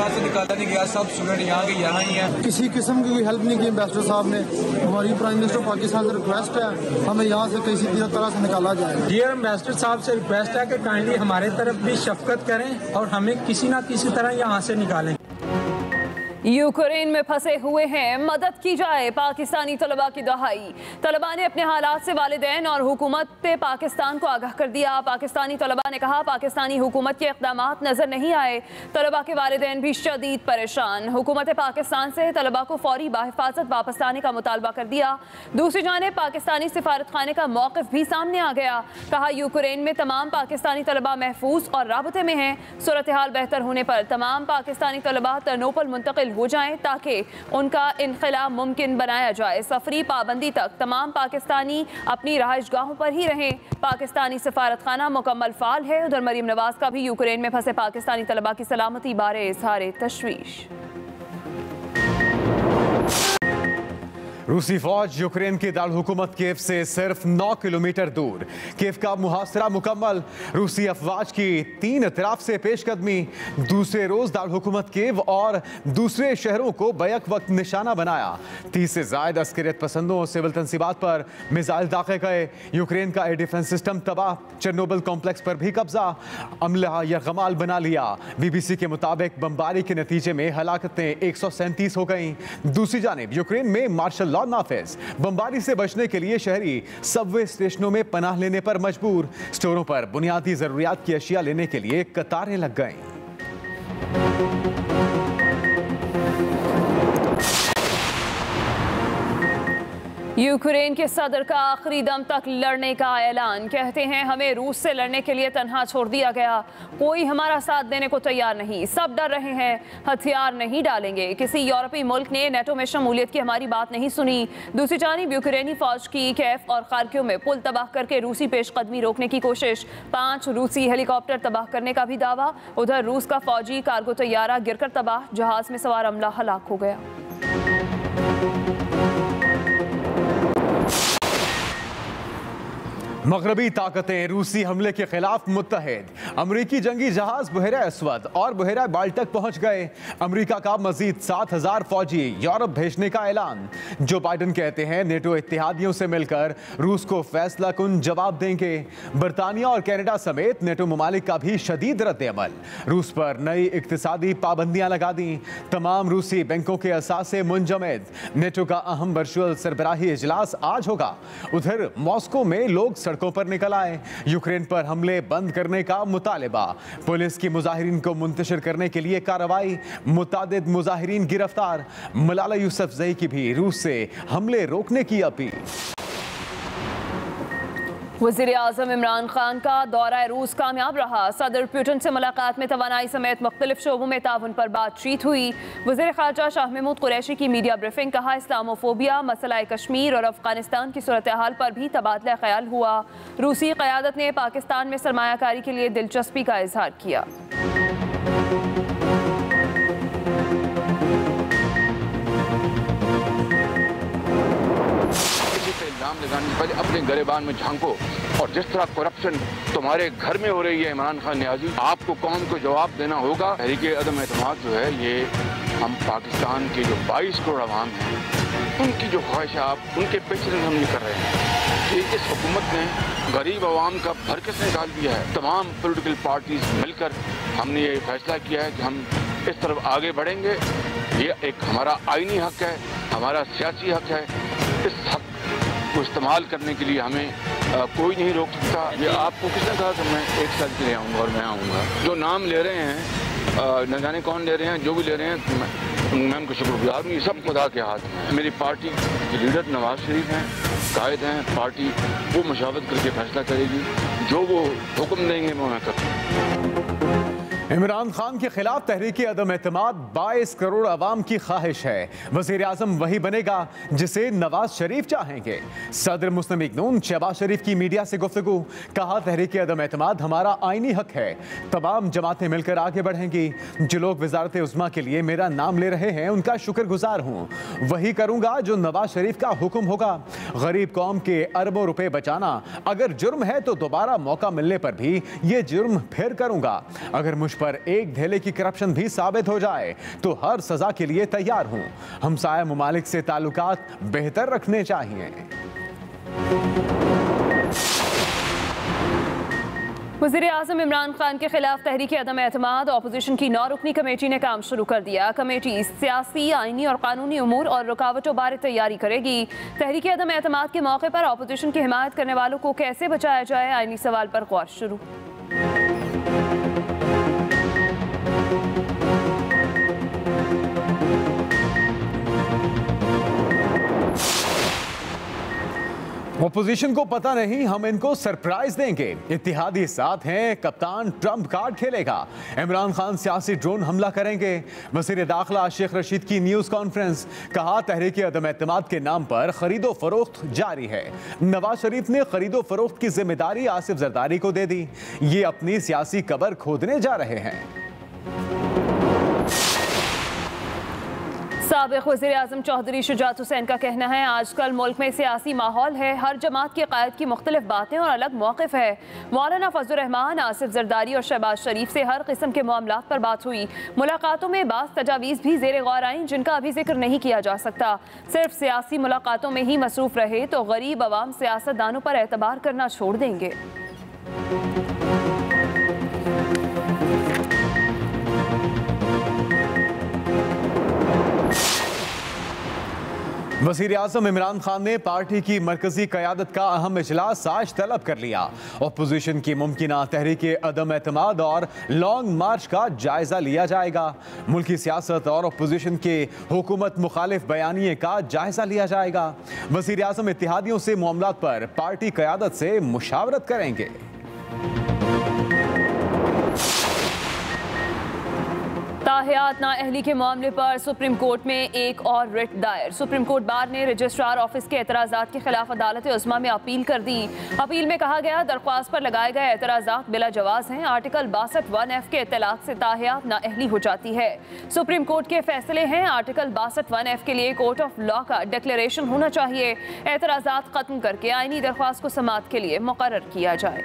यहाँ से निकाला नहीं गया, सब स्टूडेंट यहाँ के यहाँ ही है। किसी किस्म की कोई हेल्प नहीं की एम्बेसडर साहब ने। हमारी प्राइम मिनिस्टर पाकिस्तान से रिक्वेस्ट है हमें यहाँ से किसी तरह से निकाला जाए। डियर एम्बेसडर साहब से रिक्वेस्ट है कि काइंडली हमारे तरफ भी शफकत करें और हमें किसी न किसी तरह यहाँ से निकालें। यूक्रेन में फंसे हुए हैं, मदद की जाए। पाकिस्तानी तलबा की दहाई। तलबा ने अपने हालात से वालिदैन और हुकूमत पाकिस्तान को आगाह कर दिया। पाकिस्तानी तलबा ने कहा पाकिस्तानी हुकूमत के इक़दामात नजर नहीं आए। तलबा के वालिदैन भी शदीद परेशान। हुकूमत पाकिस्तान से तलबा को फौरी बाहिफाजत वापस लाने का मुतालबा कर दिया। दूसरी जानिब पाकिस्तानी सिफारतखाने का मौक़िफ़ भी सामने आ गया। कहा यूक्रेन में तमाम पाकिस्तानी तलबा महफूज और राबते में हैं। सूरत हाल बेहतर होने पर तमाम पाकिस्तानी तलबा तर्नोपल मुंतकिल हो जाएं ताकि उनका इनखला मुमकिन बनाया जाए। सफरी पाबंदी तक तमाम पाकिस्तानी अपनी रहायशगाहों पर ही रहें। पाकिस्तानी सिफारतखाना मुकम्मल फाल है। उधर मरीम नवाज का भी यूक्रेन में फंसे पाकिस्तानी तलबा की सलामती बारे इज़हार तशवीश। रूसी फौज यूक्रेन के दारहुकूमत कीव से सिर्फ 9 किलोमीटर दूर। कीव का मुहासरा मुकम्मल। रूसी अफवाज की 3 अतराफ से पेशकदमी। दूसरे रोज दारहुकूमत कीव और दूसरे शहरों को बैक वक्त निशाना बनाया। 30 से ज्यादा अस्करियत पसंदों और सिविल तंसीबात पर मिसाइल दागे गए। यूक्रेन का एयर डिफेंस सिस्टम तबाह। चेरनोबिल कॉम्प्लेक्स पर भी कब्जा। अमला यरगमाल बना लिया। BBC के मुताबिक बमबारी के नतीजे में हलाकतें 137 हो गईं। दूसरी जानिब यूक्रेन में मार्शल लॉ नाफिज। बमबारी से बचने के लिए शहरी सबवे स्टेशनों में पनाह लेने पर मजबूर। स्टोरों पर बुनियादी जरूरियात की अशिया लेने के लिए कतारें लग गईं। यूक्रेन के सदर का आखिरी दम तक लड़ने का ऐलान। कहते हैं हमें रूस से लड़ने के लिए तन्हा छोड़ दिया गया। कोई हमारा साथ देने को तैयार नहीं। सब डर रहे हैं, हथियार नहीं डालेंगे। किसी यूरोपीय मुल्क ने नेटो में शमूलियत की हमारी बात नहीं सुनी। दूसरी जानिब यूक्रेनी फौज की कैफ और खार्किव में पुल तबाह करके रूसी पेशकदमी रोकने की कोशिश। 5 रूसी हेलीकॉप्टर तबाह करने का भी दावा। उधर रूस का फौजी कार्गो तैयारा गिरकर तबाह। जहाज में सवार अमला हलाक हो गया। मगरबी ताकतें रूसी हमले के खिलाफ मुत्तहिद। अमरीकी जंगी जहाज बहरा अस्वद और बहरा बाल्टक पहुंच गए। अमरीका का मजीद 7,000 फौजी यूरोप भेजने का ऐलान। जो बाइडन कहते हैं नेटो इत्तेहादियों से मिलकर रूस को फैसला कुन जवाब देंगे। बरतानिया और कनाडा समेत नेटो ममालिक का भी शदीद रद्द अमल। रूस पर नई इक्तिसादी पाबंदियां लगा दी। तमाम रूसी बैंकों के असासे मुंजमद। नेटो का अहम वर्चुअल सरबराही इजलास आज होगा। उधर मॉस्को में लोग सड़कों पर निकल आए। यूक्रेन पर हमले बंद करने का मुतालिबा। पुलिस की मुजाहिरीन को मुंतशिर करने के लिए कार्रवाई। मुतादिद मुजाहिरीन गिरफ्तार। मलाला यूसुफजई की भी रूस से हमले रोकने की अपील। वज़ीर आज़म इमरान खान का दौरा रूस कामयाब रहा। सदर पुतिन से मुलाकात में तवानाई समेत मुख्तलिफ शोबों में ताउन पर बातचीत हुई। वज़ीर ख़ारजा शाह महमूद कुरैशी की मीडिया ब्रीफिंग। कहा इस्लामोफोबिया, मसला कश्मीर और अफगानिस्तान की सूरत हाल पर भी तबादला ख्याल हुआ। रूसी क़यादत ने पाकिस्तान में सरमायाकारी के लिए दिलचस्पी का इजहार किया। लगाने से पहले अपने गरेबान में झांको। और जिस तरह करप्शन तुम्हारे घर में हो रही है इमरान खान नियाजी, आपको कौम को जवाब देना होगा। तहरीके अदम एतमाद जो है ये हम पाकिस्तान के जो 22 करोड़ अवाम हैं उनकी जो ख्वाहिशात उनके पेशे हम ये कर रहे हैं कि इस हुकूमत ने गरीब आवाम का भरकस निकाल दिया है। तमाम पोलिटिकल पार्टीज मिलकर हमने ये फैसला किया है कि हम इस तरफ आगे बढ़ेंगे। ये एक हमारा आईनी हक है, हमारा सियासी हक है। इस हक को इस्तेमाल करने के लिए हमें कोई नहीं रोक सकता। ये आपको किसने कहा कि मैं 1 साल के लिए आऊँगा और मैं आऊँगा? जो नाम ले रहे हैं न जाने कौन ले रहे हैं, जो भी ले रहे हैं मैं उनको शुक्रगुजार हूँ। ये सब खुदा के हाथ में। मेरी पार्टी के लीडर नवाज शरीफ हैं, कायद हैं। पार्टी वो मशावरत करके फैसला करेगी। जो वो हुक्म देंगे मैं करूँगा। इमरान खान के खिलाफ तहरीके अदम एतमाद 22 करोड़ अवाम की ख्वाहिश है। वज़ीर आज़म वही बनेगा जिसे नवाज शरीफ चाहेंगे। सदर मुस्लिम लीग नून शहबाज शरीफ की मीडिया से गुफ्तगू। कहा तहरीके अदम एतमाद हमारा आईनी हक है। तमाम जमातें मिलकर आगे बढ़ेंगी। जो लोग वजारत उज़्मा के लिए मेरा नाम ले रहे हैं उनका शुक्रगुजार हूँ। वही करूँगा जो नवाज शरीफ का हुक्म होगा। गरीब कौम के अरबों रुपए बचाना अगर जुर्म है तो दोबारा मौका मिलने पर भी ये जुर्म फिर करूँगा। अगर मुझ पर एक ढेले की करप्शन भी साबित हो जाए तो हर सजा के लिए तैयार हूं। हमसाया मुमालिक से ताल्लुकात बेहतर रखने चाहिए। वज़ीर-ए-आज़म इमरान खान के खिलाफ तहरीक अदम एतमाद ऑपोजिशन की 9 रुकनी कमेटी ने काम शुरू कर दिया। कमेटी सियासी, आईनी और कानूनी उमूर और रुकावटों बारे तैयारी करेगी। तहरीक अदम एतमाद के मौके पर ऑपोजिशन की हिमायत करने वालों को कैसे बचाया जाए, आईनी सवाल पर गौर शुरू। ऑपोजिशन को पता नहीं, हम इनको सरप्राइज देंगे। इत्तेहादी साथ हैं, कप्तान ट्रंप कार्ड खेलेगा। इमरान खान सियासी ड्रोन हमला करेंगे। वज़ीर दाखिला शेख रशीद की न्यूज़ कॉन्फ्रेंस, कहा तहरीक अदम एतमाद के नाम पर खरीदो फरोख्त जारी है। नवाज शरीफ ने खरीदो फरोख्त की जिम्मेदारी आसिफ जरदारी को दे दी। ये अपनी सियासी कबर खोदने जा रहे हैं। साबिक़ वज़ीर-ए-आज़म चौधरी शुजात हुसैन का कहना है, आजकल मुल्क में सियासी माहौल है, हर जमात के कायद की मुख्तलिफ बातें और अलग मौक़िफ़ है। मौलाना फजलुर रहमान, आसिफ जरदारी और शहबाज शरीफ से हर किस्म के मामलात पर बात हुई। मुलाकातों में बाज़ तजावीज़ भी ज़ेर गौर आईं जिनका अभी जिक्र नहीं किया जा सकता। सिर्फ सियासी मुलाकातों में ही मसरूफ़ रहे तो गरीब अवाम सियासतदानों पर एतबार करना छोड़ देंगे। वज़ीर-ए-आज़म इमरान खान ने पार्टी की मरकजी क़यादत का अहम इजलास आज तलब कर लिया। अपोजिशन की मुमकिना तहरीक अदम एतमाद और लॉन्ग मार्च का जायजा लिया जाएगा। मुल्की सियासत और अपोजिशन के हुकूमत मुखालिफ बयानिए का जायजा लिया जाएगा। वज़ीर-ए-आज़म इत्तेहादियों से मामलात पर पार्टी क़यादत से मुशावरत करेंगे। ताहियात नाअहली के मामले पर सुप्रीम कोर्ट में एक और रिट दायर। सुप्रीम कोर्ट बार ने रजिस्ट्रार ऑफिस के एतराज़ात के खिलाफ अदालत उज़्मा में अपील कर दी। अपील में कहा गया, दरख्वास्त पर लगाए गए एतराज़ात बिला जवाज़ हैं। आर्टिकल 62(1)F के इत्तलाक से ताहियात नाअहली हो जाती है। सुप्रीम कोर्ट के फैसले हैं, आर्टिकल 62(1)F के लिए कोर्ट ऑफ लॉ का डिक्लेरेशन होना चाहिए। एतराज़ात खत्म करके आईनी दरख्वास्त को समाअत के लिए मुकर्रर किया जाए।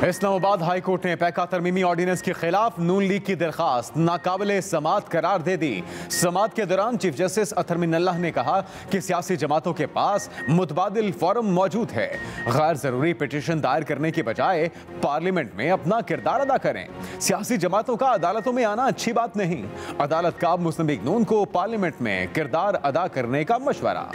इस्लामाबाद हाई कोर्ट ने पैका तरमीमी ऑर्डिनेंस के खिलाफ नून लीग की दरखास्त नाकाबिले समाअत करार दे दी। समाअत के दौरान चीफ जस्टिस अतर मिनल्लाह ने कहा कि सियासी जमातों के पास मुतबादिल फोरम मौजूद है। गैर जरूरी पिटीशन दायर करने के बजाय पार्लियामेंट में अपना किरदार अदा करें। सियासी जमातों का अदालतों में आना अच्छी बात नहीं। अदालत का मुस्लिम लीग नून को पार्लियामेंट में किरदार अदा करने का मशवरा।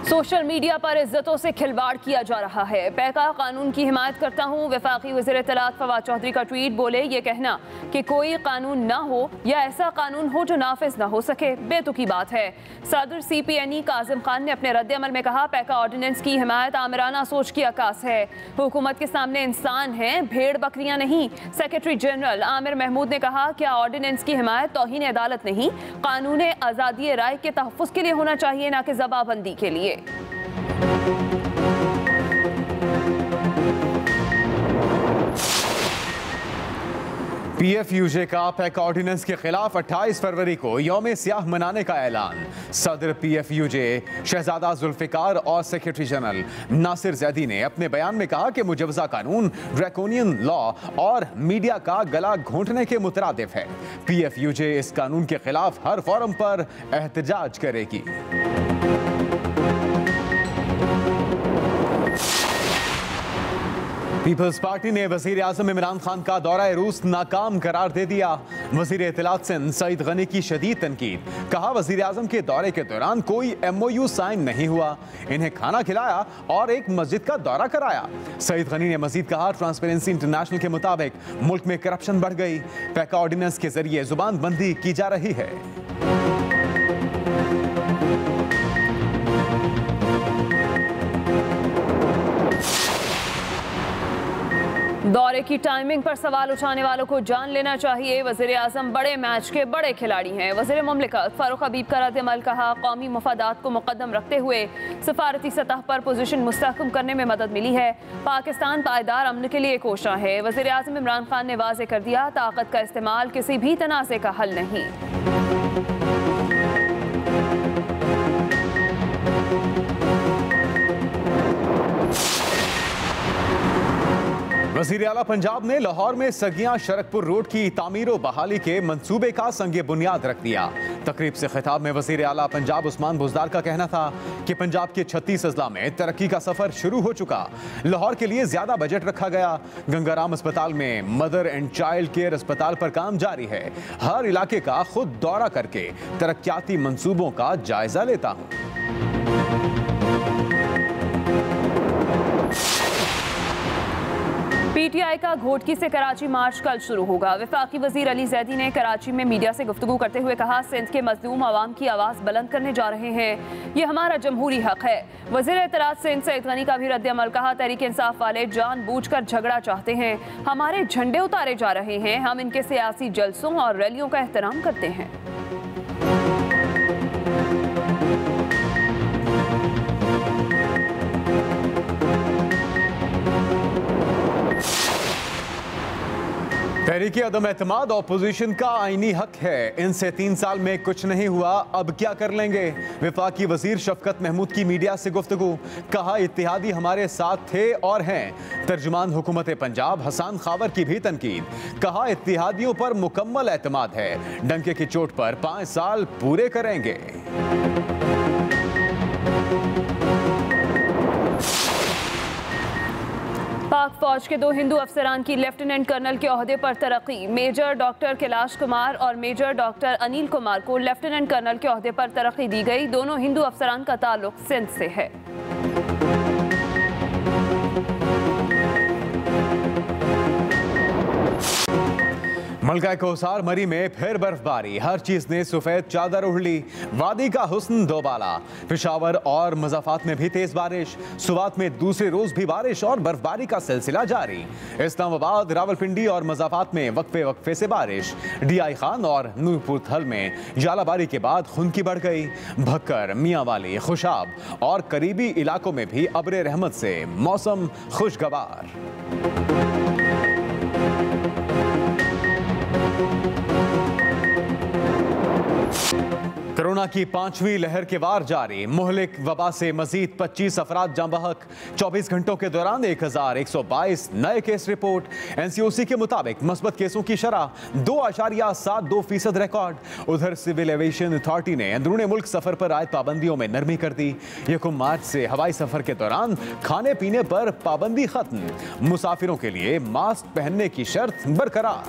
सोशल मीडिया पर इज्जतों से खिलवाड़ किया जा रहा है। पैका कानून की हिमायत करता हूँ। वफाकी वज़ीर इत्तलात फवाद चौधरी का ट्वीट, बोले ये कहना कि कोई कानून ना हो या ऐसा कानून हो जो नाफिज ना हो सके, बेतुकी बात है। सदर CPNE काजिम खान ने अपने रद्द अमल में कहा, पैका ऑर्डिनेंस की हिमायत आमिराना सोच की अक्कास है। हुकूमत के सामने इंसान हैं, भेड़ बकरियां नहीं। सेक्रेटरी जनरल आमिर महमूद ने कहा, क्या ऑर्डिनेंस की हिमायत तौहीन अदालत नहीं, कानून आज़ादी राय के तहफ़्फ़ुज़ के लिए होना चाहिए, ना कि ज़बाबंदी के लिए। PFUJ का पैका ऑर्डिनेंस के खिलाफ 28 फरवरी को यौम सियाह मनाने का ऐलान। सदर PFUJ शहजादा जुल्फ़िकार और सेक्रेटरी जनरल नासिर जैदी ने अपने बयान में कहा कि मुजवज़ा कानून ड्रैकोनियन लॉ और मीडिया का गला घोंटने के मुतरादिफ है। PFUJ इस कानून के खिलाफ हर फोरम पर एहतजाज करेगी। पीपल्स पार्टी ने वज़ीर आज़म इमरान खान का दौरा रूस नाकाम करार दे दिया। वज़ीर इत्तलात सिंध सईद गनी की शदीद तनकीद, कहा वज़ीर आज़म के दौरे के दौरान कोई MOU साइन नहीं हुआ, इन्हें खाना खिलाया और एक मस्जिद का दौरा कराया। सईद गनी ने मजीद कहा, ट्रांसपेरेंसी इंटरनेशनल के मुताबिक मुल्क में करप्शन बढ़ गई, पैका ऑर्डिनेंस के जरिए जुबानबंदी की जा रही है। दौरे दौरे की टाइमिंग पर सवाल उठाने वालों को जान लेना चाहिए। वज़ीर आज़म बड़े मैच के बड़े खिलाड़ी हैं। वज़ीर मुमलिकत फारूक हबीब का रद्द-ए-अमल कहा, कौमी मफादात को मुक़द्दम रखते हुए सफारती सतह पर पोजीशन मुस्तहकम करने में मदद मिली है। पाकिस्तान पायदार अमन के लिए कोशा है। वज़ीर आज़म इमरान खान ने वाज़े कर दिया, ताकत का इस्तेमाल किसी भी तनाज़े का हल नहीं। वज़ीर आला पंजाब ने लाहौर में सगियां शरकपुर रोड की तामीर व बहाली के मंसूबे का संगे बुनियाद रख दिया। तकरीब से खिताब में वज़ीर आला पंजाब उस्मान बुज़दार का कहना था कि पंजाब के 36 अजला में तरक्की का सफर शुरू हो चुका। लाहौर के लिए ज्यादा बजट रखा गया। गंगाराम अस्पताल में मदर एंड चाइल्ड केयर अस्पताल पर काम जारी है। हर इलाके का खुद दौरा करके तरक्याती मंसूबों का जायजा लेता हूँ। पीटीआई का घोटकी से कराची मार्च कल शुरू होगा। वफाकी वजीर अली जैदी ने कराची में मीडिया से गुफ्तगू करते हुए कहा, सिंध के मजलूम आवाम की आवाज़ बुलंद करने जा रहे हैं। ये हमारा जमहूरी हक है। वजीर इत्तलात सिंध सईद गनी का भी रद्द-ए-अमल कहा, तहरीक इंसाफ वाले जानबूझकर झगड़ा चाहते हैं। हमारे झंडे उतारे जा रहे हैं। हम इनके सियासी जलसों और रैलियों का एहतराम करते हैं। तहरीक अदम एतमाद ऑपोजिशन का आईनी हक है। इनसे 3 साल में कुछ नहीं हुआ, अब क्या कर लेंगे। वफाकी वजीर शफकत महमूद की मीडिया से गुफ्तगू, कहा इत्तेहादी हमारे साथ थे और हैं। तर्जुमान हुकूमत पंजाब हसन खावर की भी तनकीद, कहा इत्तेहादियों पर मुकम्मल एतमाद है। डंके की चोट पर 5 साल पूरे करेंगे। पाक फौज के 2 हिंदू अफसरान की लेफ्टिनेंट कर्नल के ओहदे पर तरक्की। मेजर डॉक्टर कैलाश कुमार और मेजर डॉक्टर अनिल कुमार को लेफ्टिनेंट कर्नल के ओहदे पर तरक्की दी गई। दोनों हिंदू अफसरान का ताल्लुक सिंध से है। मलका कोसार मरी में फिर बर्फबारी, हर चीज ने सफेद चादर ओढ़ ली। वादी का हुस्न दोबाला। पेशावर और मुज़फ्फराबाद में भी तेज बारिश। सुवात में दूसरे रोज भी बारिश और बर्फबारी का सिलसिला जारी। इस्लामाबाद, रावलपिंडी और मुज़फ्फराबाद में वक्फे वक्फे से बारिश। डीआई खान और नूरपुर थल में जालाबारी के बाद खुनकी बढ़ गई। भक्कर, मियांवाली, खुशाब और करीबी इलाकों में भी अब्रे रहमत से मौसम खुशगवार। कोरोना की 5वीं लहर के वार जारी। मुहलिक वबा से मजीद 25 अफराद जाँ बहक। 24 घंटों के दौरान 1122 नए केस रिपोर्ट। एनसीओसी के मुताबिक मस्बत केसों की शरह 2.72% रिकॉर्ड। उधर सिविल एविएशन अथॉरिटी ने अंदरूनी मुल्क सफर पर आयद पाबंदियों में नरमी कर दी। 1 मार्च से हवाई सफर के दौरान खाने पीने पर पाबंदी खत्म। मुसाफिरों के लिए मास्क पहनने की शर्त बरकरार।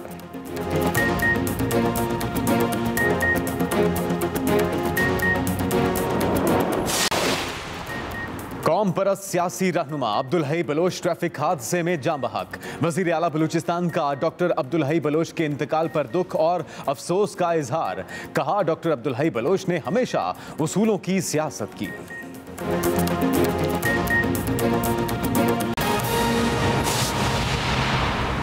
कौम परस्त सियासी रहनुमा अब्दुल हई बलोच ट्रैफिक हादसे में जाँ बहक। वजीर आला बलूचिस्तान का डॉक्टर अब्दुल हई बलोच के इंतकाल पर दुख और अफसोस का इजहार। कहा, डॉक्टर अब्दुल हई बलोच ने हमेशा उसूलों की सियासत की।